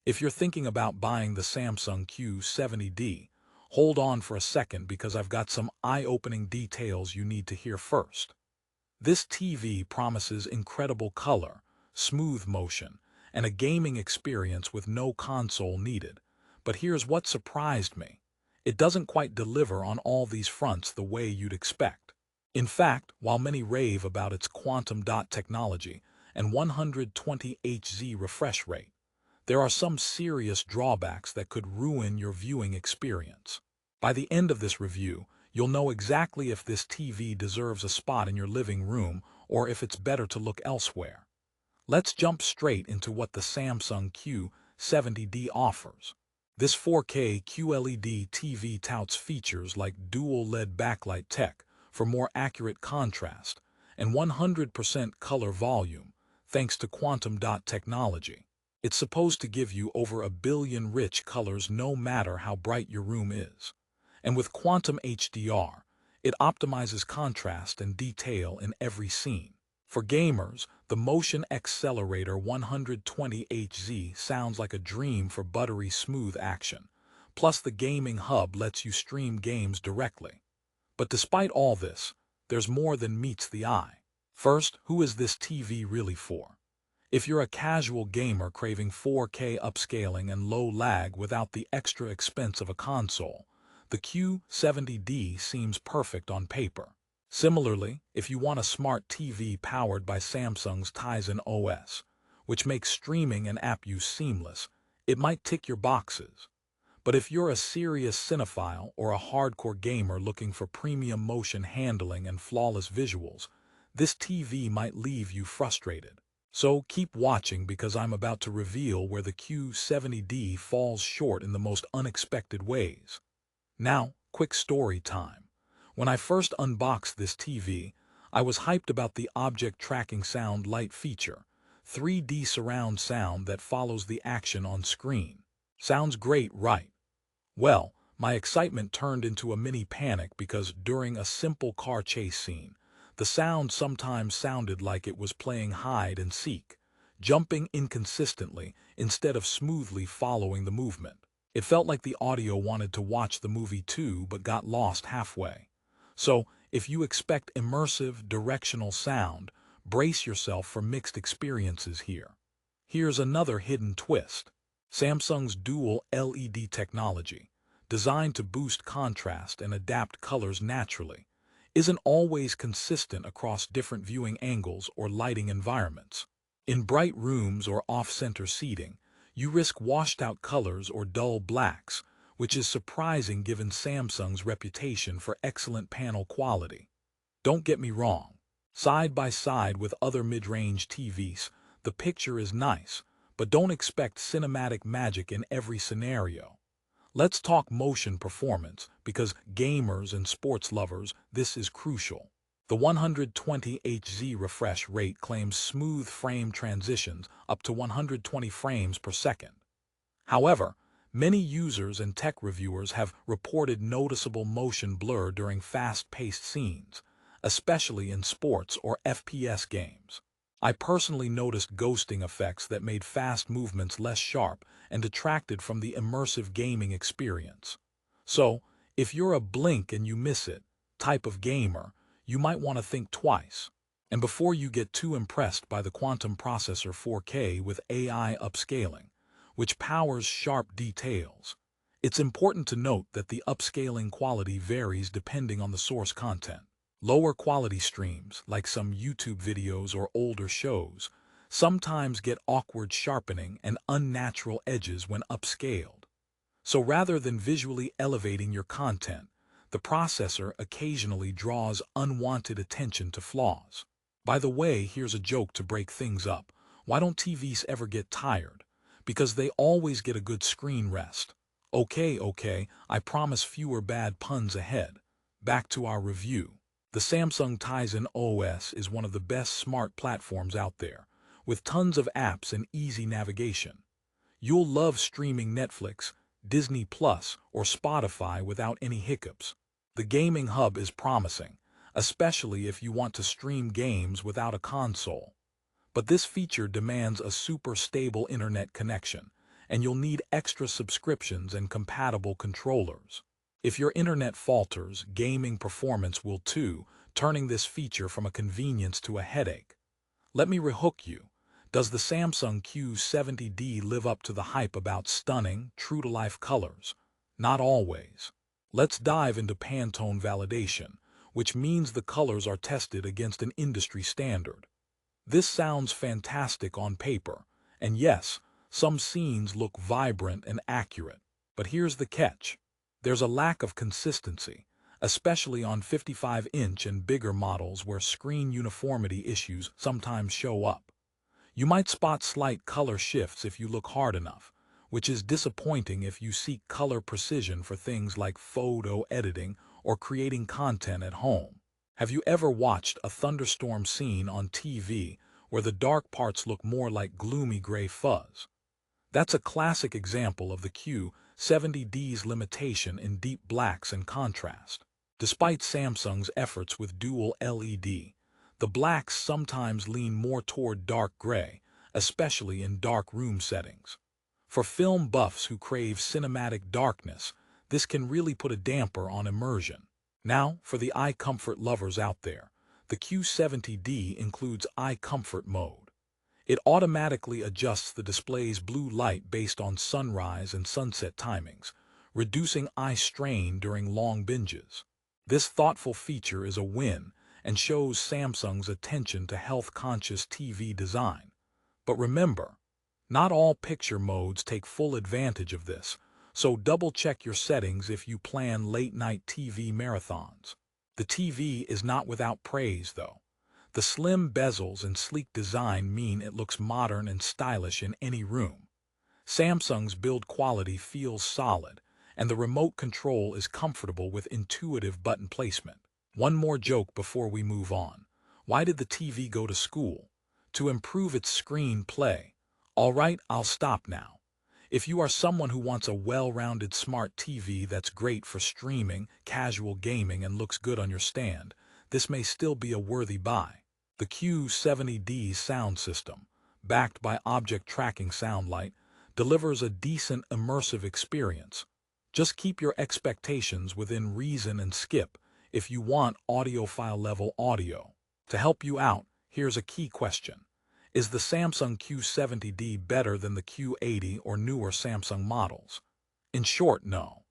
If you're thinking about buying the Samsung Q70D, hold on for a second because I've got some eye-opening details you need to hear first. This TV promises incredible color, smooth motion, and a gaming experience with no console needed. But here's what surprised me. It doesn't quite deliver on all these fronts the way you'd expect. In fact, while many rave about its quantum dot technology and 120 Hz refresh rate, there are some serious drawbacks that could ruin your viewing experience. By the end of this review, you'll know exactly if this TV deserves a spot in your living room or if it's better to look elsewhere. Let's jump straight into what the Samsung Q70D offers. This 4K QLED TV touts features like dual LED backlight tech for more accurate contrast and 100% color volume thanks to quantum dot technology. It's supposed to give you over a billion rich colors no matter how bright your room is. And with quantum HDR, it optimizes contrast and detail in every scene. For gamers, the Motion Accelerator 120 Hz sounds like a dream for buttery smooth action. Plus, the gaming hub lets you stream games directly. But despite all this, there's more than meets the eye. First, who is this TV really for? If you're a casual gamer craving 4K upscaling and low lag without the extra expense of a console, the Q70D seems perfect on paper. Similarly, if you want a smart TV powered by Samsung's Tizen OS, which makes streaming and app use seamless, it might tick your boxes. But if you're a serious cinephile or a hardcore gamer looking for premium motion handling and flawless visuals, this TV might leave you frustrated. So keep watching because I'm about to reveal where the Q70D falls short in the most unexpected ways. Now, quick story time. When I first unboxed this TV, I was hyped about the object tracking sound light feature, 3D surround sound that follows the action on screen. Sounds great, right? Well, my excitement turned into a mini panic because during a simple car chase scene, the sound sometimes sounded like it was playing hide and seek, jumping inconsistently instead of smoothly following the movement. It felt like the audio wanted to watch the movie too but got lost halfway. So, if you expect immersive, directional sound, brace yourself for mixed experiences here. Here's another hidden twist. Samsung's dual LED technology, designed to boost contrast and adapt colors naturally, isn't always consistent across different viewing angles or lighting environments. In bright rooms or off-center seating, you risk washed-out colors or dull blacks, which is surprising given Samsung's reputation for excellent panel quality. Don't get me wrong. Side by side with other mid-range TVs, the picture is nice, but don't expect cinematic magic in every scenario. Let's talk motion performance, because gamers and sports lovers, this is crucial. The 120 Hz refresh rate claims smooth frame transitions up to 120 frames per second. However, many users and tech reviewers have reported noticeable motion blur during fast-paced scenes, especially in sports or FPS games. I personally noticed ghosting effects that made fast movements less sharp and detracted from the immersive gaming experience. So, if you're a blink and you miss it type of gamer, you might want to think twice. And before you get too impressed by the quantum processor 4K with AI upscaling, which powers sharp details, it's important to note that the upscaling quality varies depending on the source content. Lower quality streams, like some YouTube videos or older shows, sometimes get awkward sharpening and unnatural edges when upscaled. So rather than visually elevating your content, the processor occasionally draws unwanted attention to flaws. By the way, here's a joke to break things up. Why don't TVs ever get tired? Because they always get a good screen rest. Okay, I promise fewer bad puns ahead. Back to our review. The Samsung Tizen OS is one of the best smart platforms out there, with tons of apps and easy navigation. You'll love streaming Netflix, Disney Plus, or Spotify without any hiccups. The gaming hub is promising, especially if you want to stream games without a console. But this feature demands a super stable internet connection, and you'll need extra subscriptions and compatible controllers. If your internet falters, gaming performance will too, turning this feature from a convenience to a headache. Let me rehook you. Does the Samsung Q70D live up to the hype about stunning, true-to-life colors? Not always. Let's dive into Pantone validation, which means the colors are tested against an industry standard. This sounds fantastic on paper, and yes, some scenes look vibrant and accurate. But here's the catch. There's a lack of consistency, especially on 55-inch and bigger models where screen uniformity issues sometimes show up. You might spot slight color shifts if you look hard enough, which is disappointing if you seek color precision for things like photo editing or creating content at home. Have you ever watched a thunderstorm scene on TV where the dark parts look more like gloomy gray fuzz? That's a classic example of the Q70D's limitation in deep blacks and contrast. Despite Samsung's efforts with dual LED, the blacks sometimes lean more toward dark gray, especially in dark room settings. For film buffs who crave cinematic darkness, this can really put a damper on immersion. Now, for the eye comfort lovers out there, the Q70D includes eye comfort mode. It automatically adjusts the display's blue light based on sunrise and sunset timings, reducing eye strain during long binges. This thoughtful feature is a win and shows Samsung's attention to health-conscious TV design. But remember, not all picture modes take full advantage of this, so double-check your settings if you plan late-night TV marathons. The TV is not without praise, though. The slim bezels and sleek design mean it looks modern and stylish in any room. Samsung's build quality feels solid, and the remote control is comfortable with intuitive button placement. One more joke before we move on. Why did the TV go to school? To improve its screen play. All right, I'll stop now. If you are someone who wants a well-rounded smart TV that's great for streaming, casual gaming, and looks good on your stand, this may still be a worthy buy. The Q70D's sound system, backed by object tracking soundlight, delivers a decent immersive experience. Just keep your expectations within reason and skip if you want audiophile-level audio. To help you out, here's a key question. Is the Samsung Q70D better than the Q80 or newer Samsung models? In short, no.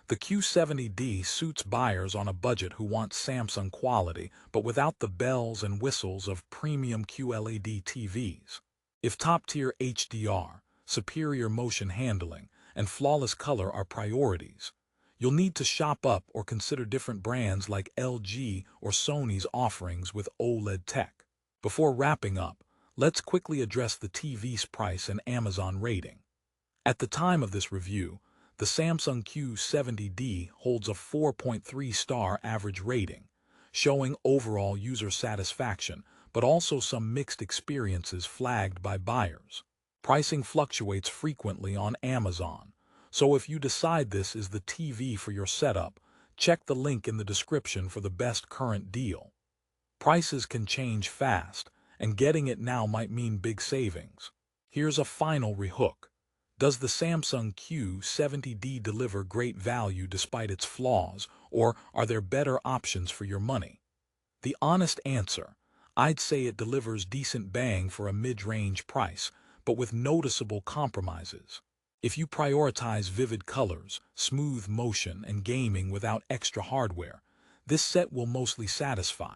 The Q70D suits buyers on a budget who want Samsung quality but without the bells and whistles of premium QLED TVs. If top-tier HDR, superior motion handling, and flawless color are priorities, you'll need to shop up or consider different brands like LG or Sony's offerings with OLED tech. Before wrapping up, let's quickly address the TV's price and Amazon rating. At the time of this review, the Samsung Q70D holds a 4.3-star average rating, showing overall user satisfaction, but also some mixed experiences flagged by buyers. Pricing fluctuates frequently on Amazon, so if you decide this is the TV for your setup, check the link in the description for the best current deal. Prices can change fast, and getting it now might mean big savings. Here's a final rehook. Does the Samsung Q70D deliver great value despite its flaws, or are there better options for your money? The honest answer, I'd say it delivers decent bang for a mid-range price, but with noticeable compromises. If you prioritize vivid colors, smooth motion, and gaming without extra hardware, this set will mostly satisfy.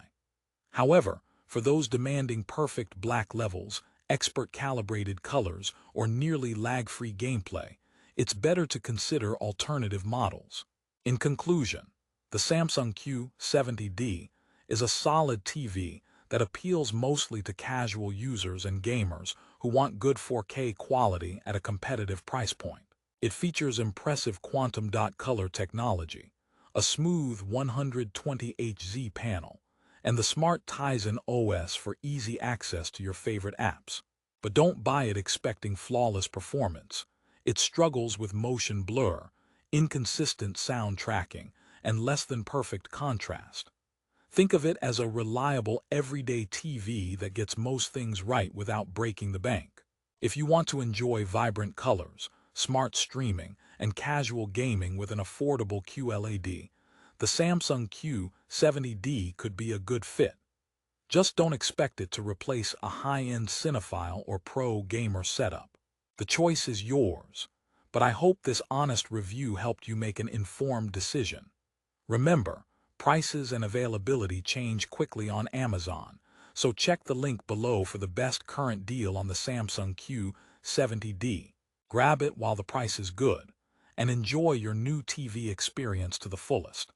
However, for those demanding perfect black levels, expert calibrated colors, or nearly lag-free gameplay, it's better to consider alternative models. In conclusion, the Samsung Q70D is a solid TV that appeals mostly to casual users and gamers who want good 4K quality at a competitive price point. It features impressive quantum dot color technology, a smooth 120Hz panel, and the smart Tizen OS for easy access to your favorite apps. But don't buy it expecting flawless performance. It struggles with motion blur, inconsistent sound tracking, and less than perfect contrast. Think of it as a reliable everyday TV that gets most things right without breaking the bank. If you want to enjoy vibrant colors, smart streaming, and casual gaming with an affordable QLED, the Samsung Q70D could be a good fit. Just don't expect it to replace a high-end cinephile or pro gamer setup. The choice is yours, but I hope this honest review helped you make an informed decision. Remember, prices and availability change quickly on Amazon, so check the link below for the best current deal on the Samsung Q70D. Grab it while the price is good, and enjoy your new TV experience to the fullest.